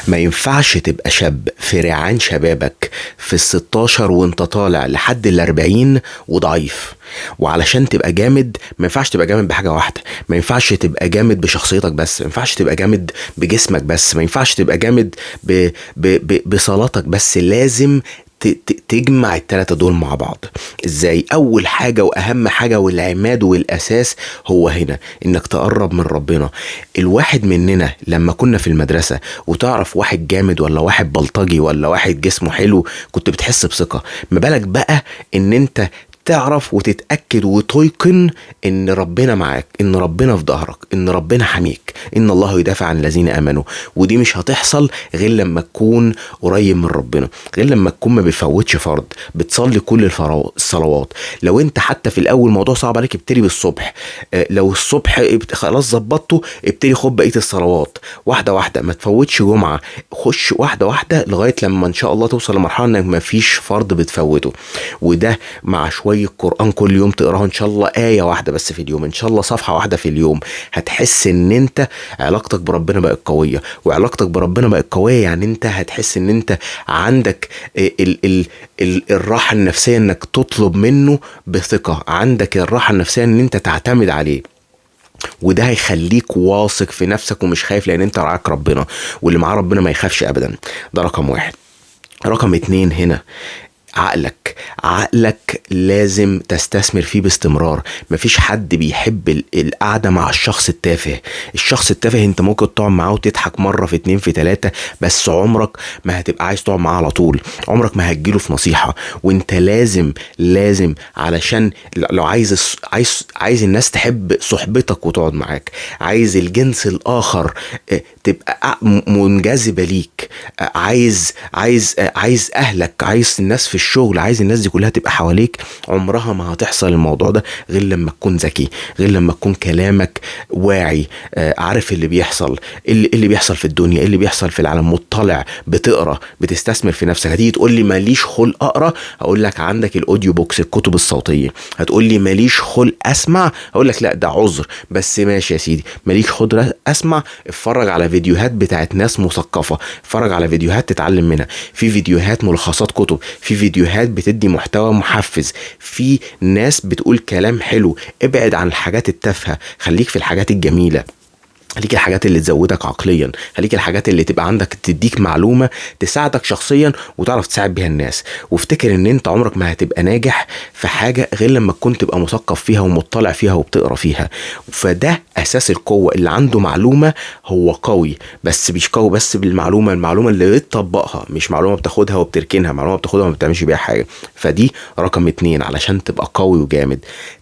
ما ينفعش تبقى شاب في ريعان شبابك في ال16 وانت طالع لحد ال40 وضعيف. وعلشان تبقى جامد ما ينفعش تبقى جامد بحاجة واحدة. ما ينفعش تبقى جامد بشخصيتك بس، ما ينفعش تبقى جامد بجسمك بس، ما ينفعش تبقى جامد بصلاتك بس. لازم تجمع التلاتة دول مع بعض. ازاي؟ اول حاجة واهم حاجة والعماد والاساس هو هنا انك تقرب من ربنا. الواحد مننا لما كنا في المدرسة وتعرف واحد جامد ولا واحد بلطجي ولا واحد جسمه حلو كنت بتحس بثقة. ما بالك بقى ان انت تعرف وتتأكد وتيقن ان ربنا معاك، ان ربنا في ظهرك، ان ربنا حميك، ان الله يدافع عن الذين امنوا. ودي مش هتحصل غير لما تكون قريب من ربنا، غير لما تكون ما بتفوتش فرض، بتصلي كل الصلوات. لو انت حتى في الاول موضوع صعب عليك ابتدي بالصبح. لو الصبح خلاص ظبطته ابتدي خد بقية الصلوات واحدة واحدة. ما تفوتش جمعة، خش واحدة واحدة لغاية لما ان شاء الله توصل لمرحلة انك ما فيش فرض بتفوته. وده مع شوية القرآن كل يوم تقراها، ان شاء الله آية واحدة بس في اليوم، ان شاء الله صفحة واحدة في اليوم، هتحس ان انت علاقتك بربنا بقت قوية. وعلاقتك بربنا بقت قوية يعني انت هتحس ان انت عندك الراحة النفسية انك تطلب منه بثقة، عندك الراحة النفسية ان انت تعتمد عليه. وده هيخليك واثق في نفسك ومش خايف لان انت رعاك ربنا، واللي معاه ربنا ما يخافش ابدا. ده رقم واحد. رقم اتنين هنا عقلك لازم تستثمر فيه باستمرار. مفيش حد بيحب القعدة مع الشخص التافه. الشخص التافه انت ممكن تقعد معاه وتضحك مرة في 2 في 3 بس عمرك ما هتبقى عايز تقعد معاه على طول، عمرك ما هتجيله في نصيحة. وانت لازم علشان لو عايز الناس تحب صحبتك وتقعد معاك، عايز الجنس الاخر تبقى منجذبة ليك، عايز اهلك، عايز الناس في الشغل، عايز الناس دي كلها تبقى حواليك، عمرها ما هتحصل الموضوع ده غير لما تكون ذكي، غير لما تكون كلامك واعي، عارف اللي بيحصل، اللي بيحصل في الدنيا، اللي بيحصل في العالم، مطلع، بتقرا، بتستثمر في نفسك. هتيجي تقول لي ماليش خلق اقرا، اقول لك عندك الاوديو بوكس، الكتب الصوتيه. هتقول لي ماليش خلق اسمع، اقول لك لا ده عذر، بس ماشي يا سيدي ماليش خلق اسمع، اتفرج على فيديوهات بتاعت ناس مثقفه، اتفرج على فيديوهات تتعلم منها، في فيديوهات ملخصات كتب، في فيديوهات بتدي محتوى محفز، في ناس بتقول كلام حلو. ابعد عن الحاجات التافهه، خليك في الحاجات الجميله، خليك الحاجات اللي تزودك عقليا، خليك الحاجات اللي تبقى عندك تديك معلومة تساعدك شخصيا وتعرف تساعد بيها الناس. وافتكر ان انت عمرك ما هتبقى ناجح في حاجة غير لما تكون تبقى مثقف فيها ومطلع فيها وبتقرا فيها. فده اساس القوة. اللي عنده معلومة هو قوي، بس مش قوي بس بالمعلومة، المعلومة اللي بتطبقها، مش معلومة بتاخدها وبتركنها، معلومة بتاخدها وما بتعملش بيها حاجة. فدي رقم 2 علشان تبقى قوي وجامد.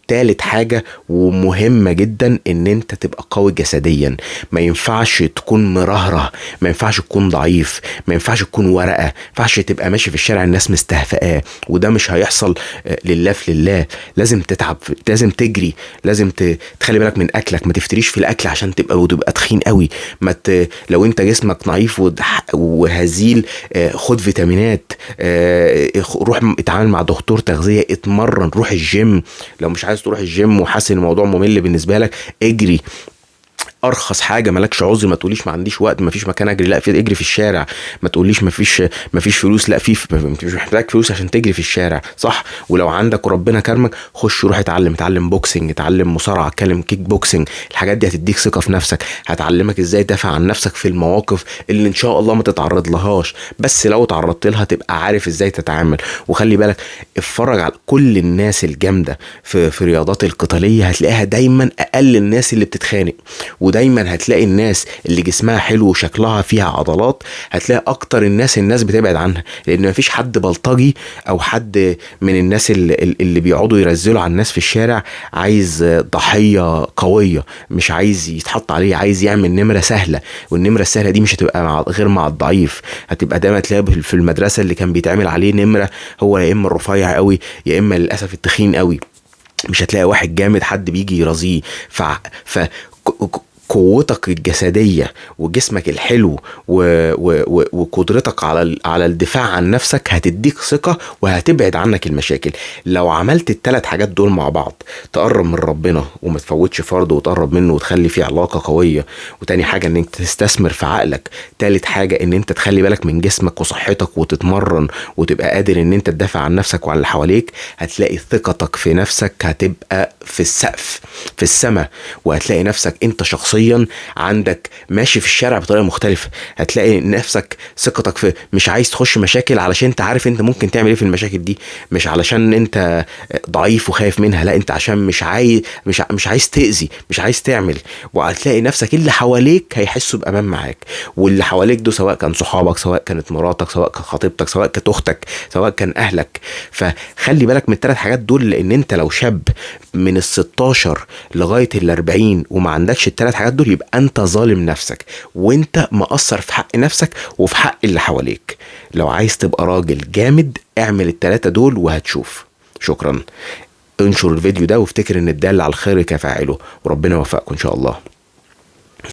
تالت حاجة ومهمة جدا ان انت تبقى قوي جسديا. ما ينفعش تكون مرهره، ما ينفعش تكون ضعيف، ما ينفعش تكون ورقة، ما ينفعش تبقى ماشي في الشارع الناس مستهفئاه، وده مش هيحصل لله في لله. لازم تتعب، لازم تجري، لازم تخلي بالك من اكلك، ما تفتريش في الاكل عشان تبقى تخين قوي. لو انت جسمك ضعيف وهزيل خد فيتامينات، روح اتعامل مع دكتور تغذية، اتمرن، روح الجيم. لو مش عايز تروح الجيم وحاسس ان الموضوع ممل بالنسبه لك اجري. ارخص حاجه، مالكش عذر، ما تقوليش ما عنديش وقت، ما فيش مكان اجري، لا في اجري في الشارع. ما تقوليش ما فيش فلوس، لا في مش محتاج فلوس عشان تجري في الشارع، صح؟ ولو عندك وربنا كرمك خش روح اتعلم بوكسنج، اتعلم مصارعه، اتكلم كيك بوكسنج. الحاجات دي هتديك ثقه في نفسك، هتعلمك ازاي تدافع عن نفسك في المواقف اللي ان شاء الله ما تتعرض لهاش، بس لو تعرضت لها تبقى عارف ازاي تتعامل. وخلي بالك اتفرج على كل الناس الجامده في الرياضات القتاليه، هتلاقيها دايما اقل الناس اللي بتتخانق، ودايما هتلاقي الناس اللي جسمها حلو وشكلها فيها عضلات هتلاقي اكتر الناس بتبعد عنها، لان مفيش حد بلطجي او حد من الناس اللي بيقعدوا يرزلوا على الناس في الشارع عايز ضحية قوية، مش عايز يتحط عليه، عايز يعمل نمرة سهلة. والنمرة السهلة دي مش هتبقى غير مع الضعيف. هتبقى دايما تلاقي في المدرسة اللي كان بيتعمل عليه نمرة هو يا اما الرفيع قوي يا اما للاسف التخين قوي. مش هتلاقي واحد جامد حد بيجي يرازيه. قوتك الجسدية وجسمك الحلو وقدرتك على الدفاع عن نفسك هتديك ثقة وهتبعد عنك المشاكل. لو عملت الثلاث حاجات دول مع بعض، تقرب من ربنا وما تفوتش فرض وتقرب منه وتخلي فيه علاقة قوية، وتاني حاجة ان انت تستثمر في عقلك، تالت حاجة ان انت تخلي بالك من جسمك وصحتك وتتمرن وتبقى قادر ان انت تدافع عن نفسك وعن اللي حواليك، هتلاقي ثقتك في نفسك هتبقى في السقف، في السماء. وهتلاقي نفسك انت شخصيا عندك ماشي في الشارع بطريقة مختلفة. هتلاقي نفسك ثقتك في، مش عايز تخش مشاكل علشان انت عارف انت ممكن تعمل ايه في المشاكل دي، مش علشان انت ضعيف وخايف منها، لا انت عشان مش عايز تأذي، مش عايز تعمل. وهتلاقي نفسك اللي حواليك هيحسوا بأمان معاك، واللي حواليك دول سواء كان صحابك، سواء كانت مراتك، سواء كانت خطيبتك، سواء كانت اختك، سواء كان اهلك. فخلي بالك من الثلاث حاجات دول، لان انت لو شاب من ال16 لغاية ال40 وما عندكش الثلاث حاجات دول، يبقى انت ظالم نفسك وانت مقصر في حق نفسك وفي حق اللي حواليك. لو عايز تبقى راجل جامد اعمل الثلاثة دول وهتشوف. شكرا. انشر الفيديو ده وافتكر ان الدال على الخير كفاعله، وربنا يوفقكم ان شاء الله.